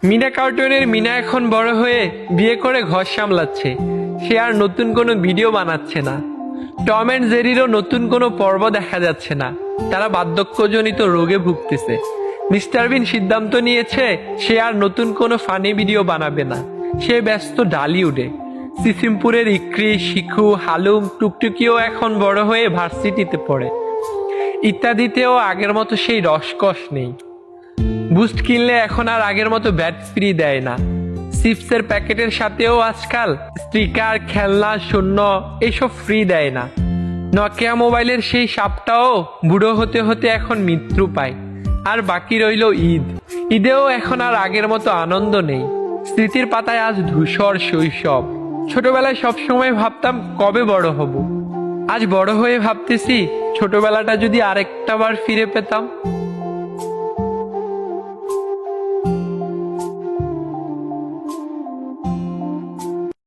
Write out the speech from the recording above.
মিনা কার্টুনের মিনা এখন বড় হয়ে বিয়ে করে ঘর সামলাচ্ছে। সে আর নতুন কোনো ভিডিও বানাচ্ছে না। টম অ্যান্ড জেরিরও নতুন কোনো পর্ব দেখা যাচ্ছে না। তারা বার্ধক্যজনিত রোগে ভুগতেছে। মিস্টার বিন সিদ্ধান্ত নিয়েছে সে আর নতুন কোনো ফানি ভিডিও বানাবে না। সে ব্যস্ত ডালিউডে। সিসিমপুরের ইক্রি, শিখু, হালুম, টুকটুকিও এখন বড় হয়ে ভার্সিটিতে পড়ে। ইত্যাদিতেও আগের মতো সেই রসকস নেই। বুস্ট কিনলে এখন আর আগের মতো ব্যাট ফ্রি দেয় না। চিপসের প্যাকেটের সাথেও আজকাল স্টিকার, খেলনা, শূন্য এসব ফ্রি দেয় না। নকিয়া মোবাইলের সেই সাপটাও বুড়ো হতে হতে এখন মৃত্যু পায়। আর বাকি রইল ঈদ। ঈদেও এখন আর আগের মতো আনন্দ নেই। স্মৃতির পাতায় আজ ধূসর শৈশব। ছোটবেলায় সবসময় ভাবতাম কবে বড় হব। আজ বড় হয়ে ভাবতেছি ছোটবেলাটা যদি আরেকটা বার ফিরে পেতাম।